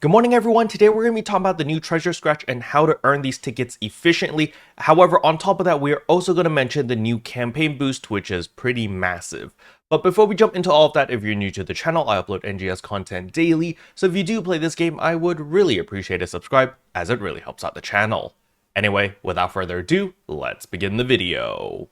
Good morning everyone, today we're going to be talking about the new treasure scratch and how to earn these tickets efficiently. However, on top of that, we are also going to mention the new campaign boost, which is pretty massive. But before we jump into all of that, if you're new to the channel, I upload NGS content daily, so if you do play this game, I would really appreciate a subscribe, as it really helps out the channel. Anyway, without further ado, let's begin the video.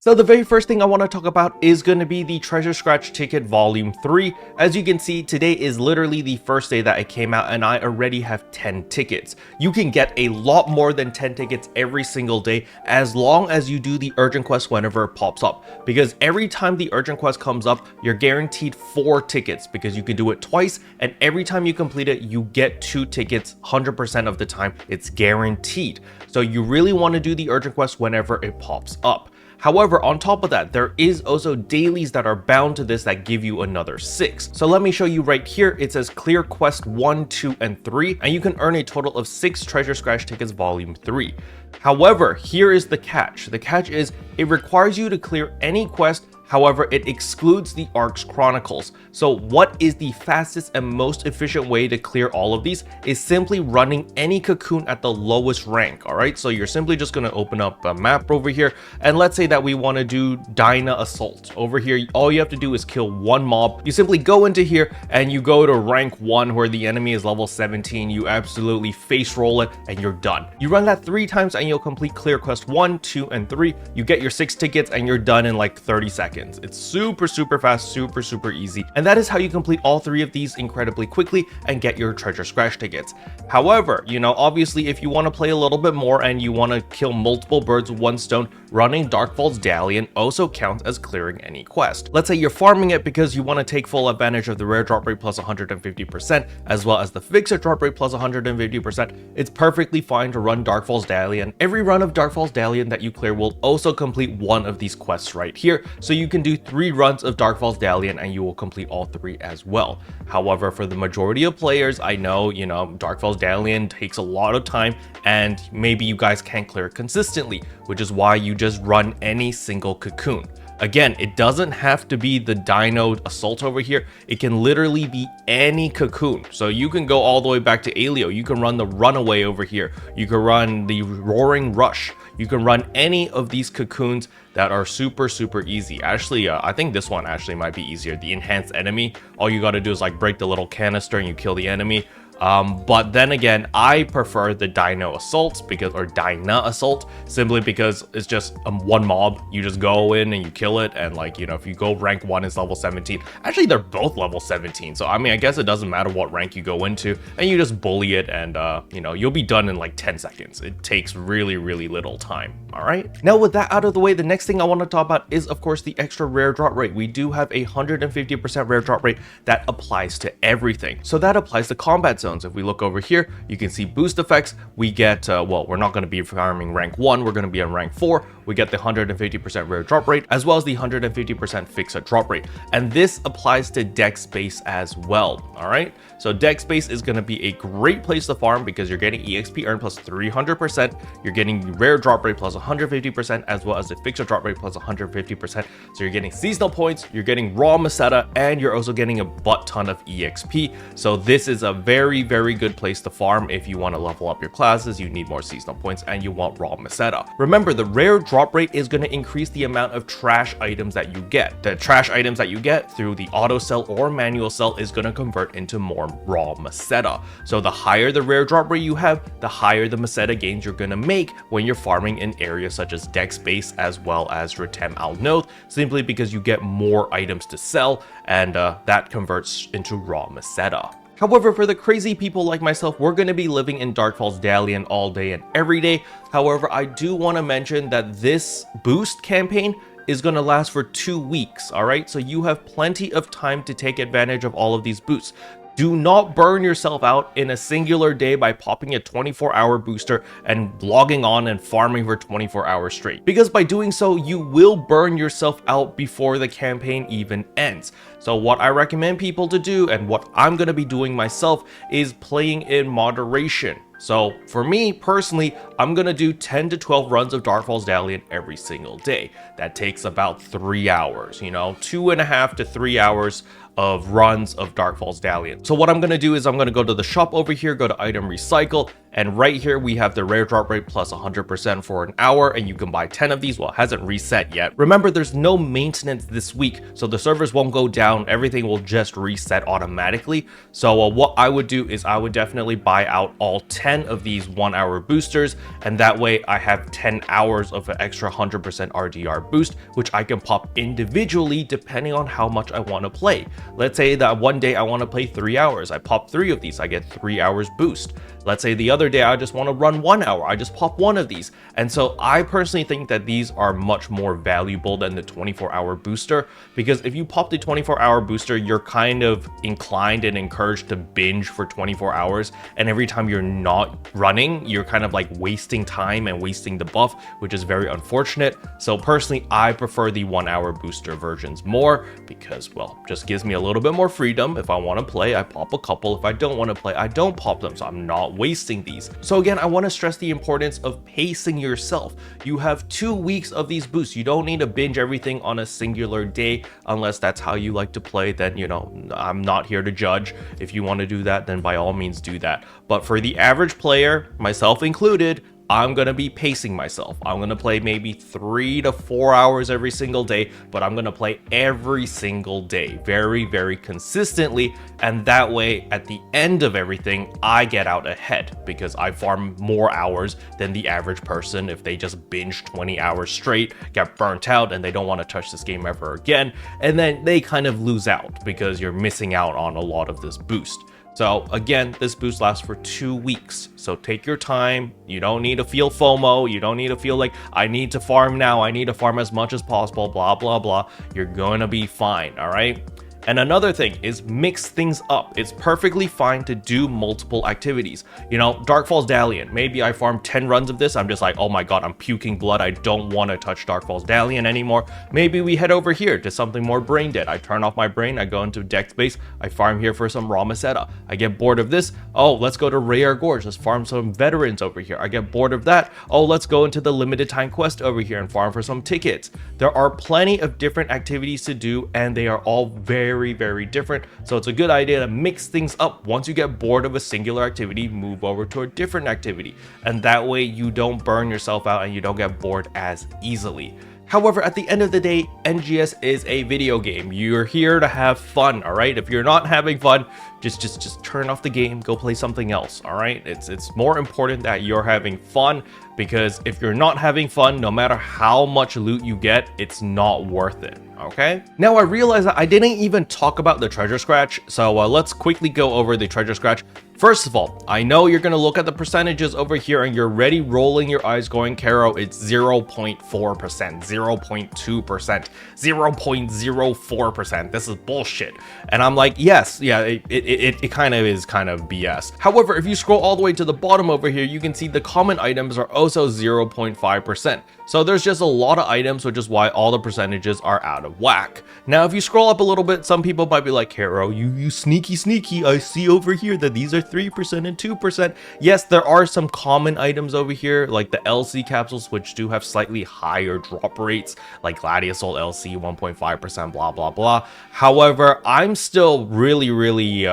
So the very first thing I want to talk about is going to be the Treasure Scratch Ticket Volume 3. As you can see, today is literally the first day that it came out and I already have 10 tickets. You can get a lot more than 10 tickets every single day as long as you do the urgent quest whenever it pops up. Because every time the urgent quest comes up, you're guaranteed 4 tickets because you can do it twice, and every time you complete it, you get 2 tickets 100% of the time. It's guaranteed. So you really want to do the urgent quest whenever it pops up. However, on top of that, there is also dailies that are bound to this that give you another 6. So let me show you right here. It says clear quest 1, 2, and 3, and you can earn a total of 6 Treasure Scratch tickets volume 3. However, here is the catch. The catch is it requires you to clear any quest. However, it excludes the Ark's Chronicles. So what is the fastest and most efficient way to clear all of these is simply running any cocoon at the lowest rank, all right? So you're simply just gonna open up a map over here, and let's say that we wanna do Dyna Assault. Over here, all you have to do is kill one mob. You simply go into here and you go to rank 1 where the enemy is level 17. You absolutely face roll it and you're done. You run that 3 times and you'll complete clear quest 1, 2, and 3. You get your 6 tickets and you're done in like 30 seconds. It's super fast, super easy, and that is how you complete all 3 of these incredibly quickly and get your Treasure Scratch tickets. However, you know, obviously if you want to play a little bit more and you want to kill multiple birds with one stone, running Darkfall's Dallion also counts as clearing any quest. Let's say you're farming it because you want to take full advantage of the rare drop rate plus 150% as well as the fixed drop rate plus 150%. It's perfectly fine to run Darkfall's Dallion. Every run of Darkfall's Dallion that you clear will also complete one of these quests right here, so you can do 3 runs of Darkfall's Dallion and you will complete all 3 as well. However, for the majority of players, I know, you know, Darkfall's Dallion takes a lot of time and maybe you guys can't clear it consistently, which is why you just run any single cocoon. Again, it doesn't have to be the Dino Assault over here. It can literally be any cocoon. So you can go all the way back to Alio. You can run the Runaway over here. You can run the Roaring Rush. You can run any of these cocoons that are super easy. Actually, I think this one actually might be easier. The Enhanced Enemy. All you got to do is like break the little canister and you kill the enemy. But then again, I prefer the Dino Assault or Dyna Assault simply because it's just one mob. You just go in and you kill it, and like, you know, if you go rank 1, it's level 17. Actually, they're both level 17, so I mean, I guess it doesn't matter what rank you go into, and you just bully it, and you know, you'll be done in like 10 seconds. It takes really little time. All right, now with that out of the way, the next thing I want to talk about is of course the extra rare drop rate. We do have a 150% rare drop rate that applies to everything, so that applies to combat zones. If we look over here, you can see boost effects. We get, well, we're not going to be farming rank 1, we're going to be on rank 4. We get the 150% rare drop rate as well as the 150% fixed drop rate. And this applies to deck space as well. All right, so deck space is going to be a great place to farm because you're getting EXP earn plus 300%. You're getting rare drop rate plus 150% as well as the fixed drop rate plus 150%. So you're getting seasonal points, you're getting raw Meseta, and you're also getting a butt ton of EXP. So this is a very good place to farm if you want to level up your classes, you need more seasonal points, and you want raw Meseta. Remember, the rare drop rate is going to increase the amount of trash items that you get. The trash items that you get through the auto sell or manual sell is going to convert into more raw Meseta. So the higher the rare drop rate you have, the higher the Meseta gains you're going to make when you're farming in areas such as deck space as well as Retem Al Noth, simply because you get more items to sell, and that converts into raw Meseta. However, for the crazy people like myself, we're going to be living in Darkfall's Dallion all day and every day. However, I do want to mention that this boost campaign is going to last for 2 weeks, all right? So you have plenty of time to take advantage of all of these boosts. Do not burn yourself out in a singular day by popping a 24-hour booster and logging on and farming for 24 hours straight, because by doing so, you will burn yourself out before the campaign even ends. So what I recommend people to do, and what I'm going to be doing myself, is playing in moderation. So for me personally, I'm gonna do 10 to 12 runs of Darkfall's Dalian every single day. That takes about 3 hours, you know, 2.5 to 3 hours of runs of Darkfall's Dalian. So what I'm gonna do is I'm gonna go to the shop over here, go to item recycle, and right here we have the rare drop rate plus 100% for an hour, and you can buy 10 of these. Well, it hasn't reset yet. Remember, there's no maintenance this week, so the servers won't go down. Everything will just reset automatically. So what I would do is I would definitely buy out all 10 of these 1 hour boosters, and that way I have 10 hours of an extra 100% RDR boost, which I can pop individually depending on how much I want to play. Let's say that one day I want to play 3 hours. I pop 3 of these, I get 3 hours boost. Let's say the other day I just want to run 1 hour, I just pop one of these. And so I personally think that these are much more valuable than the 24-hour booster, because if you pop the 24-hour booster, you're kind of inclined and encouraged to binge for 24 hours. And every time you're not running, you're kind of like wasting time and wasting the buff, which is very unfortunate. So personally, I prefer the 1 hour booster versions more because, well, just gives me a little bit more freedom. If I want to play, I pop a couple. If I don't want to play, I don't pop them. So I'm not wasting these. So again, I want to stress the importance of pacing yourself. You have 2 weeks of these boosts. You don't need to binge everything on a singular day unless that's how you like to play. Then, you know, I'm not here to judge. If you want to do that, then by all means do that. But for the average player, myself included, I'm gonna be pacing myself. I'm gonna play maybe 3 to 4 hours every single day, but I'm gonna play every single day, very, very consistently. And that way, at the end of everything, I get out ahead because I farm more hours than the average person. If they just binge 20 hours straight, get burnt out, and they don't want to touch this game ever again, and then they kind of lose out because you're missing out on a lot of this boost. So again, this boost lasts for 2 weeks. So take your time. You don't need to feel FOMO. You don't need to feel like I need to farm now. I need to farm as much as possible, blah, blah, blah. You're going to be fine. All right. And another thing is mix things up. It's perfectly fine to do multiple activities. You know, Darkfall's Dalian, maybe I farm 10 runs of this. I'm just like, oh my God, I'm puking blood. I don't want to touch Darkfall's Dalian anymore. Maybe we head over here to something more brain dead. I turn off my brain. I go into deck space. I farm here for some raw Meseta. I get bored of this. Oh, let's go to Rare Gorge. Let's farm some veterans over here. I get bored of that. Oh, let's go into the limited time quest over here and farm for some tickets. There are plenty of different activities to do, and they are all very different. So it's a good idea to mix things up. Once you get bored of a singular activity, move over to a different activity, and that way you don't burn yourself out and you don't get bored as easily. However, at the end of the day, NGS is a video game. You're here to have fun, all right? If you're not having fun, just turn off the game, go play something else, all right? It's more important that you're having fun, because if you're not having fun, no matter how much loot you get, it's not worth it, okay? Now, I realize that I didn't even talk about the treasure scratch, so let's quickly go over the treasure scratch. First of all, I know you're going to look at the percentages over here and you're already rolling your eyes going, Kero, it's 0.4%, 0.2%, 0.04%. This is bullshit. And I'm like, yes, yeah, it kind of is kind of BS. However, if you scroll all the way to the bottom over here, you can see the common items are also 0.5%. So there's just a lot of items, which is why all the percentages are out of whack. Now, if you scroll up a little bit, some people might be like, Kero, you sneaky, I see over here that these are 3% and 2%. Yes, there are some common items over here, like the LC capsules, which do have slightly higher drop rates, like Gladiusol LC 1.5%, blah, blah, blah. However, I'm still really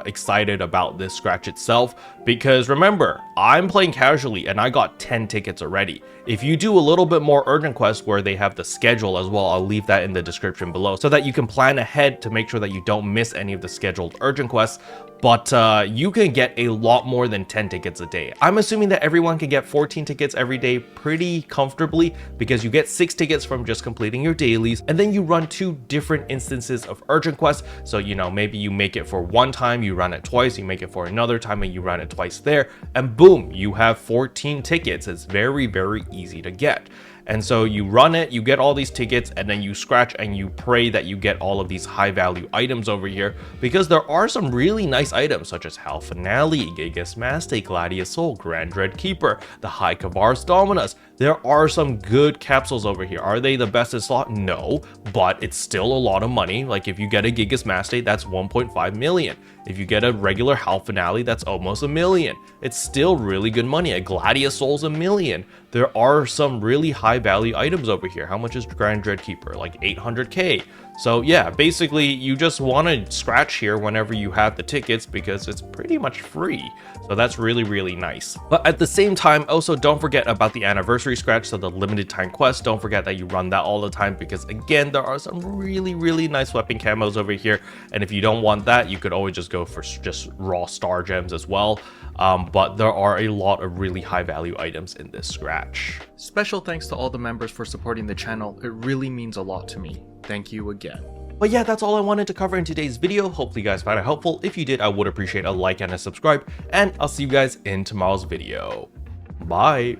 excited about this scratch itself, because remember, I'm playing casually and I got 10 tickets already. If you do a little bit more urgent quests where they have the schedule as well, I'll leave that in the description below so that you can plan ahead to make sure that you don't miss any of the scheduled urgent quests. But you can get a lot more than 10 tickets a day. I'm assuming that everyone can get 14 tickets every day pretty comfortably, because you get 6 tickets from just completing your dailies, and then you run 2 different instances of urgent quests. So, you know, maybe you make it for one time, you run it twice, you make it for another time, and you run it twice there, and boom, you have 14 tickets. It's very easy to get. And so you run it, you get all these tickets, and then you scratch and you pray that you get all of these high value items over here, because there are some really nice items such as Hal Finale, Gigas Maste, Gladiusol, Grand Dread Keeper, the High Kavars Dominus. There are some good capsules over here. Are they the best in slot? No, but it's still a lot of money. Like if you get a Gigas Mastate, that's 1.5 million. If you get a regular Half Finale, that's almost $1 million. It's still really good money. A Gladius Soul's $1 million. There are some really high value items over here. How much is Grand Dreadkeeper? Like 800k. So yeah, basically you just want to scratch here whenever you have the tickets because it's pretty much free. So that's really, really nice. But at the same time, also don't forget about the anniversary scratch, so the limited time quest. Don't forget that you run that all the time because again, there are some really, really nice weapon camos over here. And if you don't want that, you could always just go for just raw star gems as well. But there are a lot of really high value items in this scratch. Special thanks to all the members for supporting the channel. It really means a lot to me. Thank you again. But yeah, that's all I wanted to cover in today's video. Hopefully you guys found it helpful. If you did, I would appreciate a like and a subscribe, and I'll see you guys in tomorrow's video. Bye.